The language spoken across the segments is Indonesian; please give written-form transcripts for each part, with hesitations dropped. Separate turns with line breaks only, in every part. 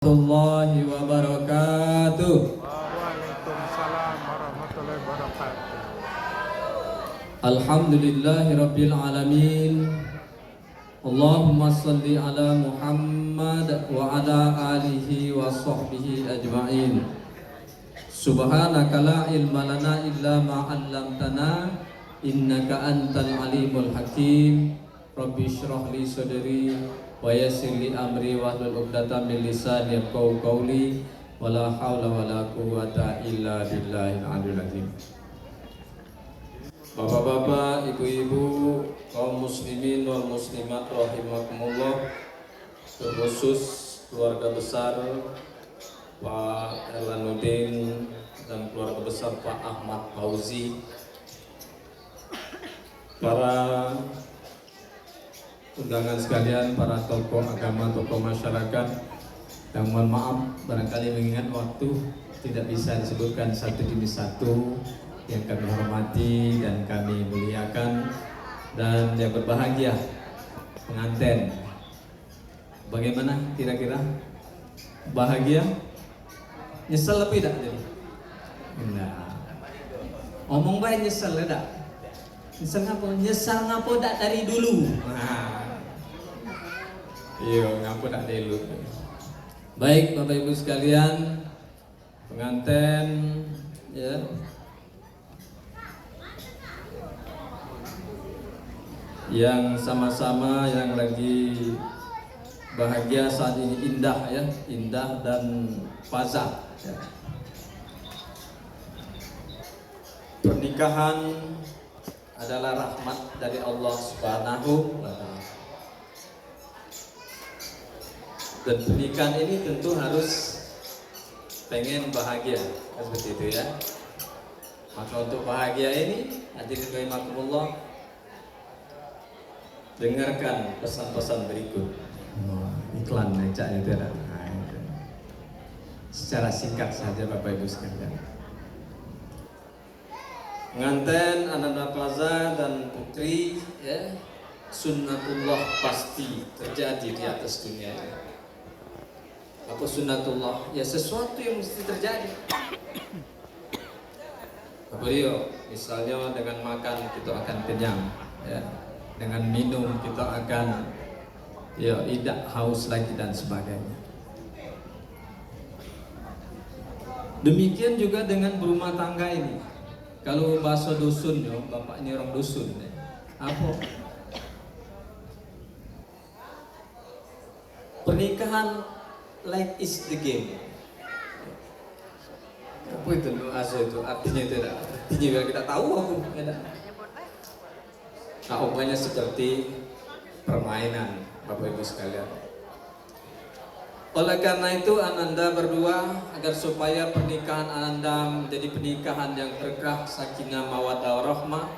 Warahmatullahi wabarakatuh.
Waalaikumsalam warahmatullahi wabarakatuh.
Alhamdulillahi rabbil alamin. Allahumma salli ala Muhammad wa ala alihi wa sahbihi ajma'in. Subhanaka la ilma lana illa ma 'allamtana innaka antal alimul hakim. Rabbi shrah li sadri wa yassir li amri wahlul 'uqdatam min lisani yafqahu qawli wala haula wala quwwata illa billahil aliyyil azim. Bapak-bapak, ibu-ibu, kaum muslimin wal muslimat rahimakumullah, terkhusus keluarga besar Pak Erlanuddin dan keluarga besar Pak Ahmad Fauzi, para undangan sekalian, para tokoh agama, tokoh masyarakat, yang mohon maaf barangkali mengingat waktu tidak bisa disebutkan satu demi satu, yang kami hormati dan kami muliakan, dan yang berbahagia pengantin. Bagaimana kira-kira? Bahagia? Nyesel lebih tak? Nah, omong baik nyesel tak? Nyesel ngapa? Nyesel ngapa tak dari dulu? Nah, iya, ngapa tak dari dulu? Baik Bapak Ibu sekalian, pengantin, ya, yang sama-sama yang lagi bahagia saat ini, indah ya, indah dan fazah ya. Pernikahan adalah rahmat dari Allah Subhanahu wa Ta'ala. Dan pernikahan ini tentu harus pengen bahagia, seperti itu ya. Maka untuk bahagia ini, hadirin rahimakumullah, dengarkan pesan-pesan berikut. Iklan aja itu ya. Secara singkat saja Bapak Ibu sekalian. Pengantin Ananda Plaza dan putri ya, sunnatullah pasti terjadi di atas dunia ini. Apa sunnatullah? Ya sesuatu yang mesti terjadi. Beliau misalnya dengan makan kita akan kenyang ya. Dengan minum kita akan ya tidak haus lagi dan sebagainya. Demikian juga dengan berumah tangga ini. Kalau bahasa dusun yo, bapak ini orang dusun ya. Apa? Pernikahan like is the game. Apa itu bahasa itu? Artinya itu ada. Artinya biar kita tahu aku ada. Nah, umpamanya seperti permainan Bapak Ibu sekalian. Oleh karena itu Ananda berdua agar supaya pernikahan Ananda menjadi pernikahan yang berkah, sakinah, mawaddah, warahmah,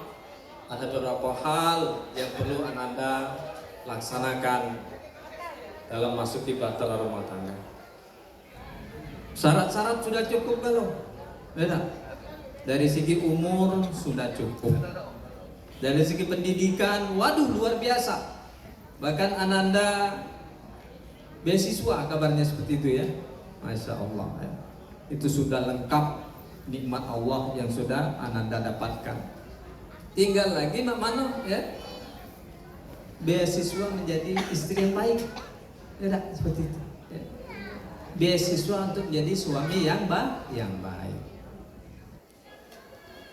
ada beberapa hal yang perlu Ananda laksanakan dalam masuki bahtera rumah tangga. Syarat-syarat sudah cukup belum? Beda. Dari segi umur sudah cukup. Dari segi pendidikan, waduh luar biasa. Bahkan Ananda beasiswa kabarnya seperti itu ya. Masya Allah ya. Itu sudah lengkap nikmat Allah yang sudah Ananda dapatkan. Tinggal lagi mana ya, beasiswa menjadi istri yang baik. Tidak seperti itu ya. Beasiswa untuk menjadi suami yang baik.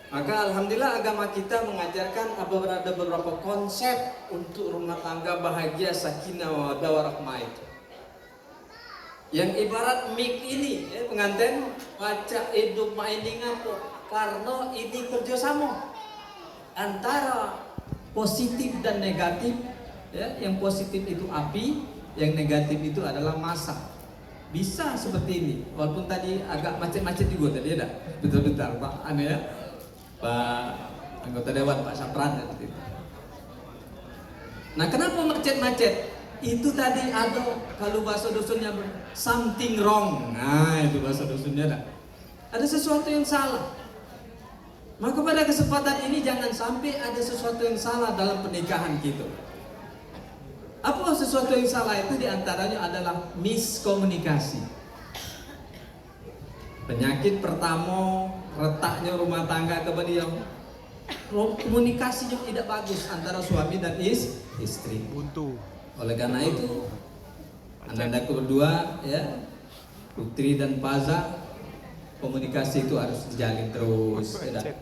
Maka alhamdulillah agama kita mengajarkan ada beberapa konsep untuk rumah tangga bahagia, sakinah, mawaddah, warahmah itu. Yang ibarat mic ini ya, pengantin baca hidup mainin ngapo karena ini kerjasama antara positif dan negatif ya. Yang positif itu api, yang negatif itu adalah masa. Bisa seperti ini, walaupun tadi agak macet-macet juga tadi ada. Betul-betul Pak aneh ya, Pak anggota dewan Pak Sapran ya. Nah kenapa macet-macet? Itu tadi ada kalau bahasa dusunnya something wrong. Nah itu bahasa dusunnya dah. Ada sesuatu yang salah. Maka pada kesempatan ini jangan sampai ada sesuatu yang salah dalam pernikahan kita. Apa sesuatu yang salah itu diantaranya adalah miskomunikasi. Penyakit pertama retaknya rumah tangga kemudian komunikasinya tidak bagus antara suami dan istri.
Buntu.
Oleh karena itu, Ananda berdua ya, Putri dan Faza, komunikasi itu harus dijalin terus. Ya,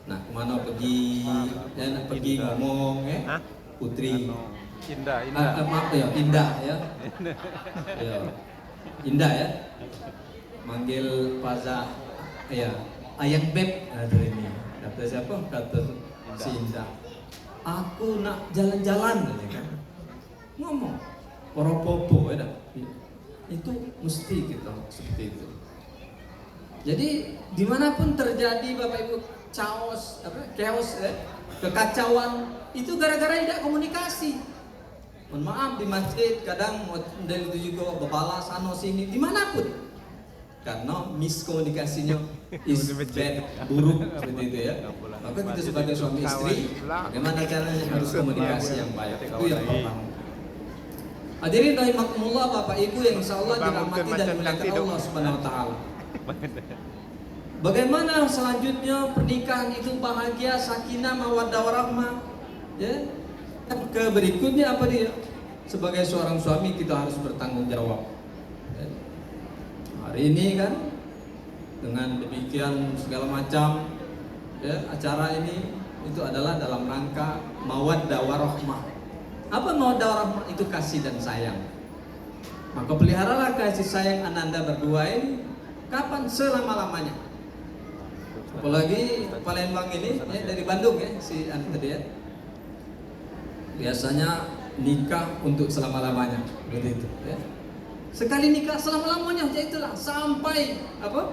nah, kemana pergi, ya, nak pergi ngomong ya, Putri.
Indah.
Maaf ya, Indah ya. Ya. Indah ya. Manggil Faza, ya, Ayang Beb. Ada ini. Kata siapa? Kata si Indah. Aku nak jalan-jalan, kan? Ngomong. Poro-popo ya, itu mesti kita seperti itu. Jadi dimanapun terjadi Bapak Ibu chaos, chaos, kekacauan itu gara-gara tidak komunikasi. Mohon maaf di masjid kadang model itu juga bebalas sana sini dimanapun, karena miskomunikasinya is bad, buruk seperti itu ya. Maka kita sebagai suami istri bagaimana caranya harus komunikasi yang baik, itu yang pertama. Hadirin rahimakumullah Bapak Ibu yang insyaallah dirahmati dan dimuliakan Allah Subhanahu wa taala. Bagaimana selanjutnya pernikahan itu bahagia, sakinah, mawaddah warahmah, ya? Ke berikutnya apa dia? Sebagai seorang suami kita harus bertanggung jawab. Ya. Hari ini kan dengan demikian segala macam ya, acara ini itu adalah dalam rangka mawaddah warahmah. Apa mawaddah warahmah? Itu kasih dan sayang. Maka peliharalah kasih sayang Ananda berdua ini kapan? Selama-lamanya. Apalagi Palembang ini ya, dari Bandung ya si Anda tadi ya. Biasanya nikah untuk selama-lamanya, begitu ya. Sekali nikah selama-lamanya, ya itulah sampai apa?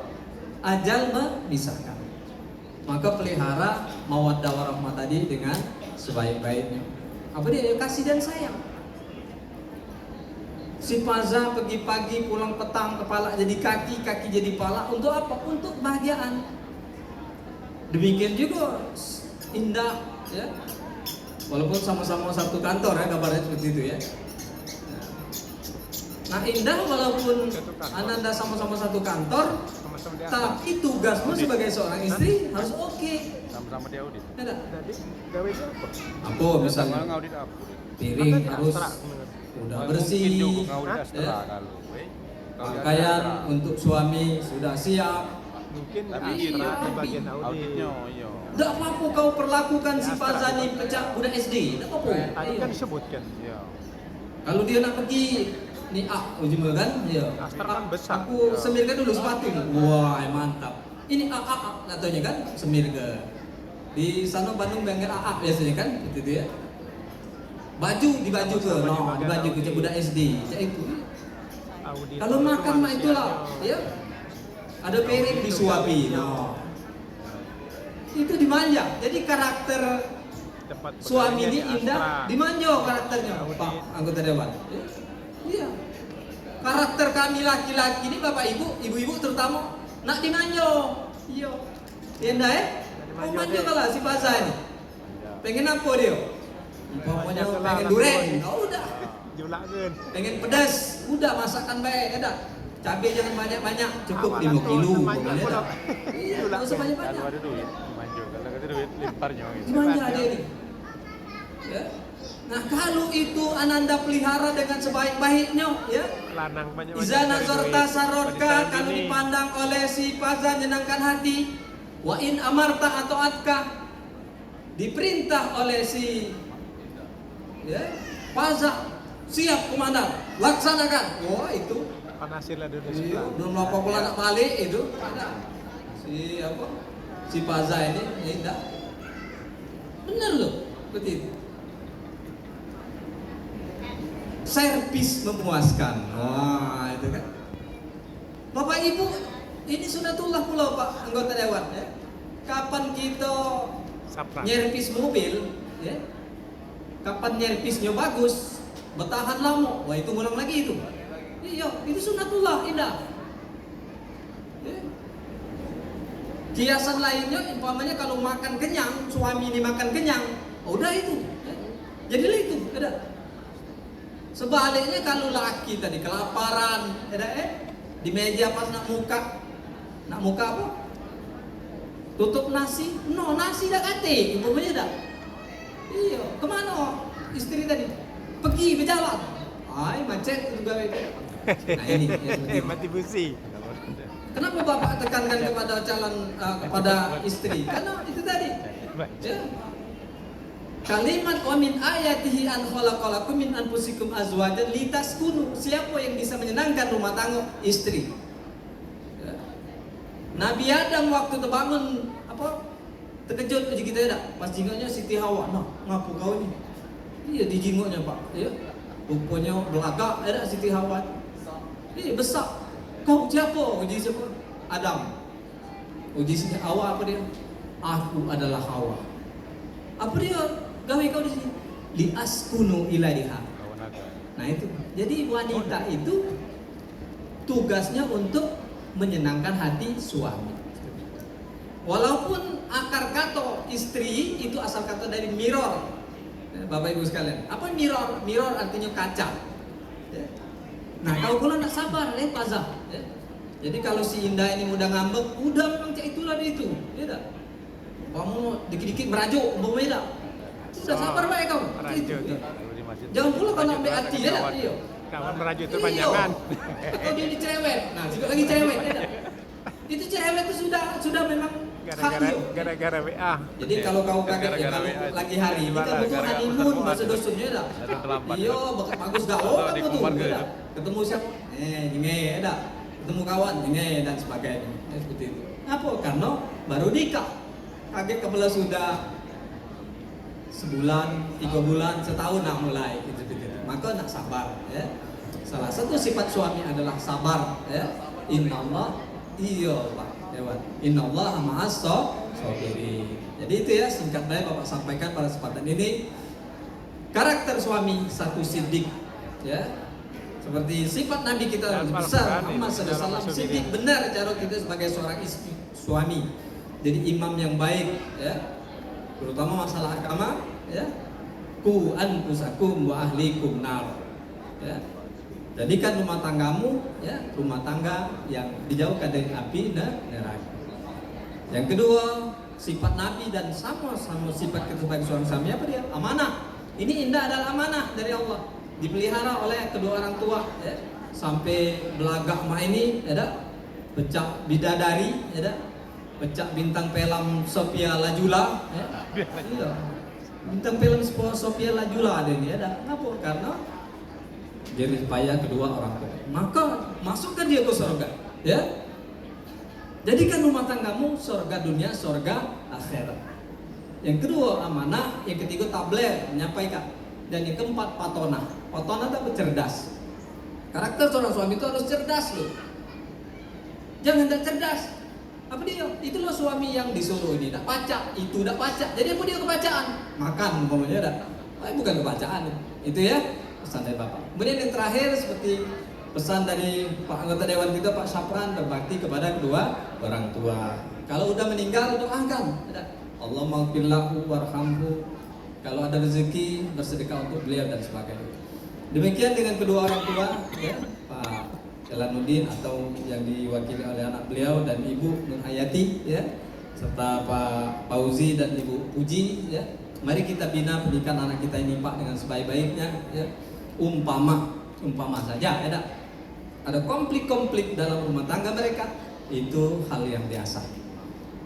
Ajal memisahkan. Maka pelihara mawaddah warahmah tadi dengan sebaik-baiknya. Apa dia? Kasih dan sayang. Si Faza pergi pagi pulang petang, kepala jadi kaki, kaki jadi pala. Untuk apa? Untuk kebahagiaan. Demikian juga Indah ya. Walaupun sama-sama satu kantor ya, kabarnya seperti itu ya. Nah Indah walaupun Ananda sama-sama satu kantor, tapi tugasmu sebagai seorang istri harus oke.
Sama-sama dia audit.
Jadi gawe apa?
Apa misalnya
Ngaudit apa?
piring harus udah bersih, pakaian untuk suami sudah siap.
Mungkin
Tapi
Astra
iya,
di bagian
auditnya, iya.
Tidak apa-apa kau perlakukan si Faza nih pecah budak SD, tidak apa-apa.
Tadi kan disebutkan.
Iya.
Kalau dia nak pergi nih ujung kan, ya.
Astra kan besar.
Aku semirkan dulu sepatu. Wah, mantap. Ini katanya kan semirga. Di sana Bandung bengkel biasanya kan, gitu ya. Baju di baju ke, di baju ke budak SD, cak itu. Kalau makan mah itulah, ya. Ada piring disuapi, itu dimanja. Jadi karakter suami ini Indah dimanja karakternya, Pak anggota dewan. Iya. Karakter kami laki-laki ini Bapak Ibu, ibu-ibu terutama nak dimanja. Iya. Indah ya? Mau manja kalah si Faza ini. Pengen apa dia? Umpamanya pengen durian, udah.
Julakeun.
Pengen pedas, udah masakan baik, ada. Cabai jangan banyak-banyak, cukup 5 kilo. Iya, enggak usah banyak-banyak.
Kalau ada duit, maju. Kalau ada duit, limparnya gitu.
Dimanja ada ini. Ya. Nah, kalau itu Ananda pelihara dengan sebaik-baiknya, ya.
Lanang banyak-banyak.
Iza nazarta
cari duit.
sarotka,
Pada
kalau
ini,
dipandang oleh si Faza menyenangkan hati. Wa in amarta atau atka, diperintah oleh si ya, Faza, siap komandan, laksanakan. Wah, itu
Panasirlah dulu
iya,
sebelah.
belum lapor pula nak balik itu ada si apa si Faza ini ya enggak bener loh seperti itu. Servis memuaskan. Wah itu kan Bapak Ibu, ini sunatullah pula Pak anggota dewan ya. Kapan kita
Sapra.
nyervis mobil ya, kapan nyervisnya bagus, bertahan lama, wah itu ngulang lagi itu. Iya, itu sunatullah indah. Ya. Kiasan lainnya, umpamanya kalau makan kenyang, suami ini makan kenyang, udah itu. Ya. Jadilah itu, ada. Sebaliknya kalau laki tadi kelaparan, ada di meja pas nak muka,
Nak muka apa? Tutup nasi? No, nasi dah kate, umpamanya dah. Iya, kemana istri tadi? Pergi berjalan. Ay, macet juga itu. Nah ini ya, seperti itu.
Mati busi.
Kenapa bapak tekankan kepada kepada istri? Karena itu tadi. Ya. Kalimat wa min ayatihi an khalaqalakum min anfusikum azwajan litaskunu. Siapa yang bisa menyenangkan rumah tangga? Istri. Ya. Nabi Adam waktu terbangun terkejut aja kita ya, pas jingoknya Siti Hawa. Nah, ngapu kau ini? Iya di jingoknya Pak. Ya. Rupanya belagak ada Siti Hawa. Iya besar. Kau siapa? Uji siapa? Adam. Uji Siti Hawa apa dia? Aku adalah Hawa. Apa dia? Gawe kau di sini. Li askunu ilaiha. Nah itu. Jadi wanita itu tugasnya untuk menyenangkan hati suami. Walaupun akar kata istri itu asal kata dari mirror. Bapak Ibu sekalian, apa mirror? Mirror artinya kaca. Nah kalau nak sabar, pazah. Jadi kalau si Indah ini mudah ngambek, udah memang cak itulah dia itu. Ya dah. Kamu dikit-dikit merajuk, umpamanya dah. Sudah sabar baik kau. Itu. Jangan pula kau nak ambil hati ya dah. Iya.
Kawan merajuk itu panjangan.
Atau dia dicerewet. Nah, juga lagi cerewet ya dah. Itu cerewet itu sudah memang
gara-gara WA.
Jadi kalau kau kaget ya kalau lagi hari ini kan betul honeymoon bahasa dusunnya dah. Iya, bagus gak kamu tuh. Ketemu siapa? Ini dah. Ketemu kawan, ini dan sebagainya. Seperti itu. Apa? Karena baru nikah. Kaget kepala sudah sebulan, 3 bulan, setahun nak mulai gitu. Maka nak sabar ya. Salah satu sifat suami adalah sabar ya. Innallaha iya Pak Dewan. Innallaha ma'as sabirin. Jadi itu ya singkat baik Bapak sampaikan pada kesempatan ini. Karakter suami satu siddiq ya. Seperti sifat Nabi kita besar Muhammad sallallahu alaihi wasallam siddiq benar cara kita sebagai seorang istri suami. Jadi imam yang baik ya. Terutama masalah agama ya. Ku anfusakum wa ahlikum nar. Ya. Jadikan rumah tanggamu ya, rumah tangga yang dijauhkan dari api neraka. Yang kedua, sifat Nabi dan sama-sama sifat kita sebagai seorang suami apa dia? Amanah. Ini Indah adalah amanah dari Allah. Dipelihara oleh kedua orang tua ya. Sampai belagak mak ini ya, pecah bidadari ya, pecah bintang film Sophia Latjuba ya. Iya. Bintang film Sophia Latjuba ada ini ada. Kenapa? Karena jerih payah kedua orang tua. Maka masukkan dia ke surga, ya. Jadikan rumah tanggamu surga dunia, surga akhirat. Yang kedua amanah, yang ketiga tabligh, menyampaikan. Dan yang keempat patonah. Patonah itu cerdas. Karakter seorang suami itu harus cerdas loh. Jangan tak cerdas. Apa dia? Itulah suami yang disuruh ini tak baca, itu tak baca. Jadi apa dia kebacaan? Makan umpamanya dah. Bukan kebacaan. Itu ya. Pesan dari Bapak. Kemudian yang terakhir seperti pesan dari Pak anggota Dewan kita Pak Syafran berbakti kepada kedua orang tua. Kalau udah meninggal doakan. Allah maghfirlahu warhamhu. Kalau ada rezeki bersedekah untuk beliau dan sebagainya. Demikian dengan kedua orang tua ya, Pak Jalaluddin atau yang diwakili oleh anak beliau dan Ibu Nur Hayati ya, serta Pak Fauzi dan Ibu Puji ya. Mari kita bina pendidikan anak kita ini Pak dengan sebaik-baiknya ya. Umpama saja ada konflik-konflik dalam rumah tangga mereka, itu hal yang biasa.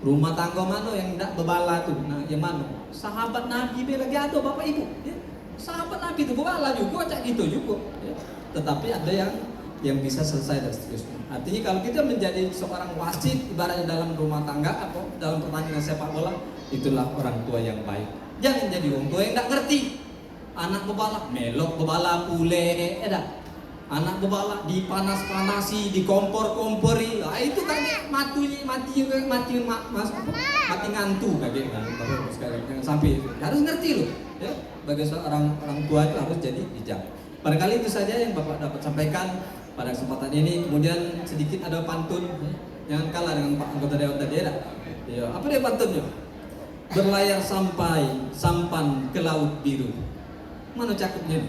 Rumah tangga mana yang tidak bebala tuh? Nah, yang mana? Sahabat Nabi lagi ada Bapak Ibu ya. Sahabat Nabi itu bebala juga, cak gitu juga ya. Tetapi ada yang bisa selesai dan seterusnya. Artinya kalau kita menjadi seorang wasit ibaratnya dalam rumah tangga atau dalam pertandingan sepak bola, itulah orang tua yang baik. Jangan jadi orang tua yang tidak ngerti. Anak bebala, melok bebala pule, anak bebala dipanas-panasi, dikompor-kompori, itu kan mati ngantuk kayak Bapak sekalian. Jangan sampai itu. Harus ngerti loh, ya. Bagi seorang orang tua itu harus jadi bijak. Barangkali itu saja yang Bapak dapat sampaikan pada kesempatan ini. Kemudian sedikit ada pantun, ya. Jangan kalah dengan Pak anggota Dewan tadi ya. Ya, apa dia pantunnya? Berlayar sampan ke laut biru. Mana cakepnya?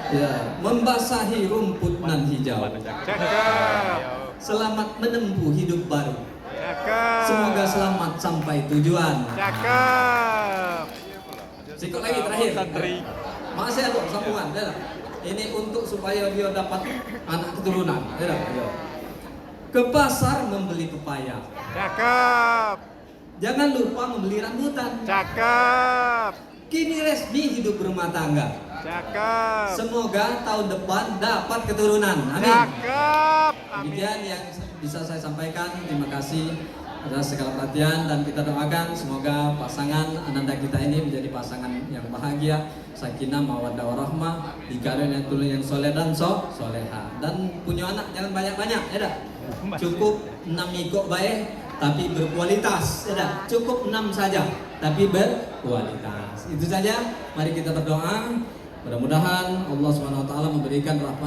Ya, membasahi rumput nan hijau.
Cakep.
selamat menempuh hidup baru.
Cakep.
Semoga selamat sampai tujuan.
Cakep.
Sikut lagi terakhir.
Santri.
Makasih ya Dok, sambungan. Ya, dah. Ini untuk supaya dia dapat anak keturunan. Ya, dah. Ya. Ke pasar membeli pepaya.
Cakep.
Jangan lupa membeli rambutan.
Cakep.
Kini resmi hidup berumah tangga.
Cakep.
Semoga tahun depan dapat keturunan. Amin.
Cakep. Amin.
Demikian yang bisa saya sampaikan. Terima kasih atas segala perhatian dan kita doakan semoga pasangan ananda kita ini menjadi pasangan yang bahagia, sakinah, mawaddah warahmah, dikaruniai tulen yang soleh dan soleha, dan punya anak jangan banyak-banyak, ya dah. Cukup 6 ikut baik tapi berkualitas, ya dah. Cukup 6 saja tapi berkualitas. Itu saja. Mari kita berdoa. Mudah-mudahan Allah SWT memberikan rahmat